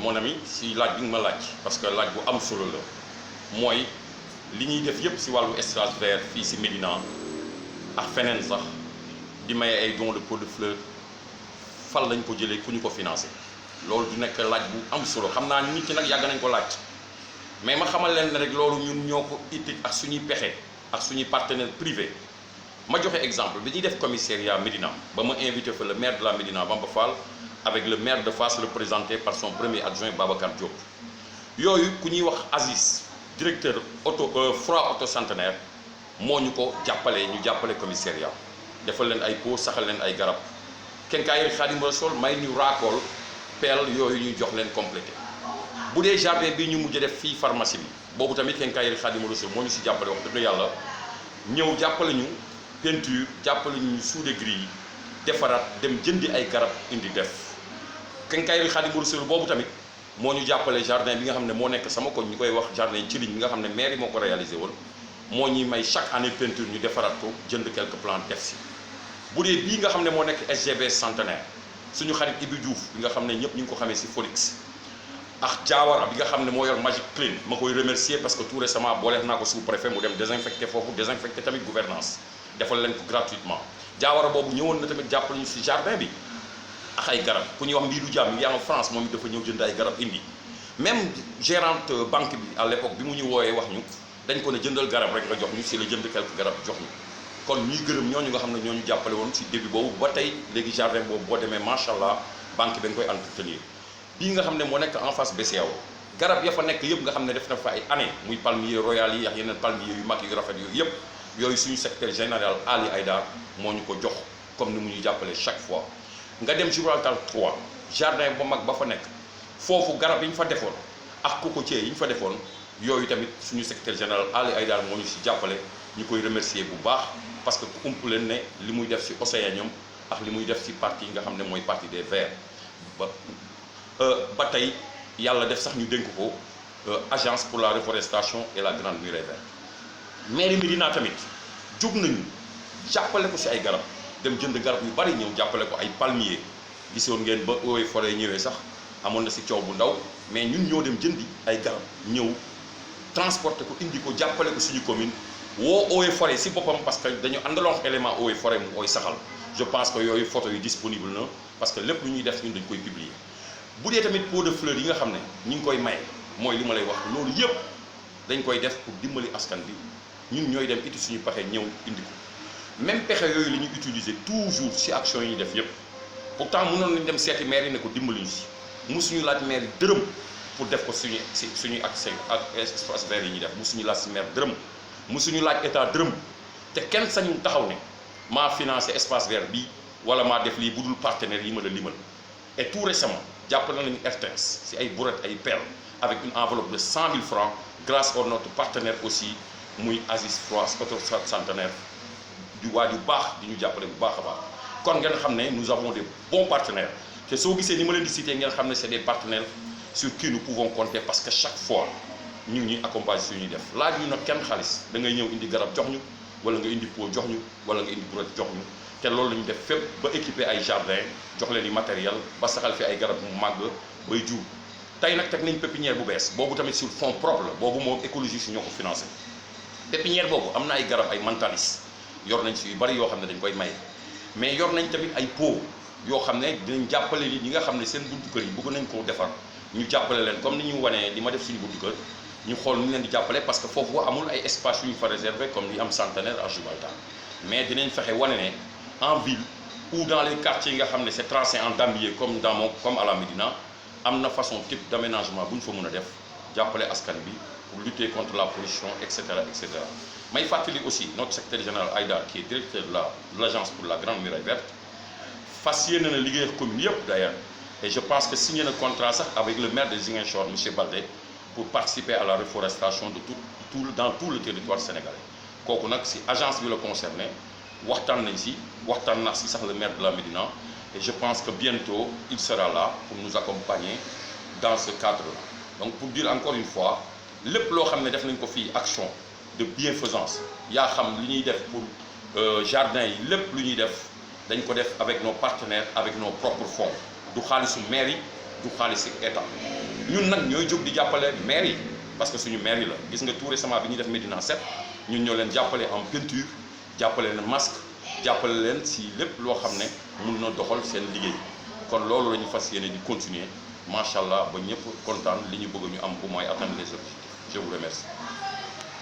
mon ami si laaj bi nga ma laaj parce que laaj bu am solo la mooy li ñuy def yëpp si wàllu espace vert fii si Médina ak feneen sax di maye ay dons de pot de fleurs fan lañ ko jëlee ku ñu ko financé loolu du nekk laaj bu am solo xam naa nit ñi nag yàgg nañ ko laaj mais ma xamal leen ne rek loolu ñun ñoo ko itti ak suñuy pexe ak suñuy partenaire privé ma joxe exemple bi ñuy def commissariat Médina ba ma invité fa le maire de la Médina Bamba Fall avec le maire de Fass représenté par son premier adjoint Babacar Diop yooyu ku ñuy wax Aziz directeur Fra auto centenaire moo ñu ko jàppale ñu jàppale commissariat defal leen ay pots saxal leen ay garab Quincaillerie Khadimou Rassoul may ñu raakool peel yooyu ñu jox leen complété bu dee jardin bi ñu mujj def fii pharmacie bi boobu tamit Quincaillerie Khadimou Rassoul moo ñu si jàppale wax dëgg yàlla ñëw jàppale ñu peinture jàppale ñu souder grille yi defaraat dem jëndi ay garab indi def Quincaillerie Khadimou Rassoul boobu tamit moo ñu jàppale jardin bi nga xam ne moo nekk sama koñ ñu koy wax jardin ci ligne bi nga xam ne mairie moo ko réalisé woon moo ñuy may chaque année peinture ñu defaraat ko jënd quelques plantes def si bu dee bii nga xam ne moo nekk SGB centenaire suñu xarit Ibi Diouf bi nga xam ne ñëpp ñu ngi ko xamee si Folix ak Diawara bi nga xam ne moo yor Magic Clean ma koy remercier parce que tout récemment booleex naa ko sous préfet mu dem désinfecté foofu désinfecté tamit gouvernance defal leen ko gratuitement Diawara boobu ñëwoon na tamit jàppale ñu si jardin bi ak ay garab ku ñuy wax Mbiru Jàmm yaa nga France moom it dafa ñëw jënd ay garab indi même gérante banque bi à l'époque bi mu ñu wooyee wax ñu dañ ko ne jëndal garab rek nga jox ñu si la jënd quelques garab jox ñu kon ñuy gërëm ñooñu nga xam ne ñooñu jàppale woon si début boobu ba tey léegi jardin boobu boo demee macha allah banque bi nga koy entretenir bii nga xam ne moo nekk en face BCEAO garab ya fa nekk yëpp nga xam ne def na fa ay année muy palmier royal yi ak yeneen palmier yu mag yu rafet yooyu yëpp yooyu suñu secrétaire général Ali Aïdar moo ñu ko jox comme ni mu ñu jàppale chaque fois nga dem Gibraltar 3 jardin ba mag ba fa nekk foofu garab yi ñu fa defoon ak cocotier yi ñu fa defoon yooyu tamit suñu secrétaire général Ali Aïdar moo ñu si jàppale ñu koy remercier bu baax parce que ku ump leen ne li muy def si océanium ak li muy def si partie nga xam ne mooy partie des vers ba tey yàlla def sax ñu dénk ko agence pour la reforestation et la grande muraille verte mairie Médina tamit jóg nañu jàppale ko si ay garab dem jënd garab yu bari ñëw jàppale ko ay palmier gisoon ngeen ba eaux et forêt ñëwee sax amoon na si coow bu ndaw mais ñun ñoo dem jëndi ay garab ñëw transporter ko indi ko jàppale ko suñu commune woo eaux et forêt si boppam parce que dañu àndaloon élément eaux et forêt mu koy saxal je pense que yooyu photo yi disponible na parce que lépp lu ñuy def ñun dañ koy publier bu dee tamit pot de fleurs yi nga xam ne ñu ngi koy maye mooy li ma lay wax loolu yëpp dañ koy def pour dimbali askan bi ñun ñooy dem iti suñu pexe ñëw indi ko même pexe yooyu la ñuy utiliser toujours si action yi ñu def yëpp pourtant mënoon nañ dem seeti maire yi ne ko dimbali ñu si musuñu laaj maire yi dërëm pour def ko suñuy accès ak espace vert yi ñuy def musuñu laaj si maire dërëm musuñu laaj état dërëm te kenn sañu taxaw ne maa financé espace vert bi wala maa def lii budul partenaire yi ma la limal et tout récemment jàppale nañu RTS si ay brouettes ay perles avec une enveloppe de 100 000 francs grâce à notre partenaire aussi muy Aziz Fra auto centenaire du waa ju baax di ñu jàppale bu baax a baax kon ngeen xam ne nous avons des bons partenaires te soo gisee ni ma leen di citer ngeen xam ne c'est des partenaires sur qui nous pouvons compter parce que chaque fois ñu ngi ñuy accompagner suñuy def laaj ñu nag kenn xaalis da ngay ñëw indi garab jox ñu wala nga indi pot jox ñu wala nga indi brouette jox ñu te loolu la ñu def fépp ba équiper ay jardin jox leen i matériel ba saxal fi ay garab mu màgg bay jur tey nag teg nañ pépinière bu bees boobu tamit sur fonds propre la boobu moom écologiste ñoo ko financé pépinière boobu am na ay garab ay mantalis yor nañ si yu bari yoo xam ne dañ koy maye mais yor nañ tamit ay pot yoo xam ne dinañ jàppale nit ñi nga xam ne seen buntu kër yi bëgg nañ koo defar ñu jàppale leen comme ni ñu wanee li ma def suñu buntu kër ñu xool nu leen di jàppale parce que foofu amul ay espace yu ñu fa réservé comme li am centenaire à Gibraltar mais dinañ fexe wane ne en ville ou dans les quartiers yi nga xam ne c'est tracé en damier comme comme à la Médina am na façon type d'aménagement bu ñu fa mën a def jàppale askan bi pour lutter contre la pollution et cetera et cetera may fàttali aussi notre secrétaire général Aïdar qui est directeur de l'agence pour la grande muraille verte fas yéene na liggéey ak commune yëpp d'ailleurs et je pense que signé na contrat sax avec le maire de Ziguinchor monsieur Baldé pour participer à la reforestation de dans tout le territoire sénégalais kooku nag si agence bi la concerné waxtaan nañ si waxtaan na si sax le maire de la Médina et je pense que bientôt il sera là pour nous accompagner dans ce cadre-là donc pour dire encore une fois lépp loo xam ne def nañ ko fii action de bienfaisance yaa xam li ñuy def pour jardin yi lépp lu ñuy def dañ ko def avec nos partenaires avec nos propres fonds du xaalisu maire yi du xaalis état ñun nag ñooy jóg di jàppale maire yi parce que suñu maire yi la gis nga tout récemment bi ñuy def Médina 7 ñun ñoo leen jàppale en peinture jàppale leen masque jàppale leen si lépp loo xam ne mun na doxal seen liggéey kon loolu la ñu fas yéene di continuer macha allah ba ñëpp kontaan li ñu bëgg ñu am ko mooy atteindre les objectifs je vous remercie.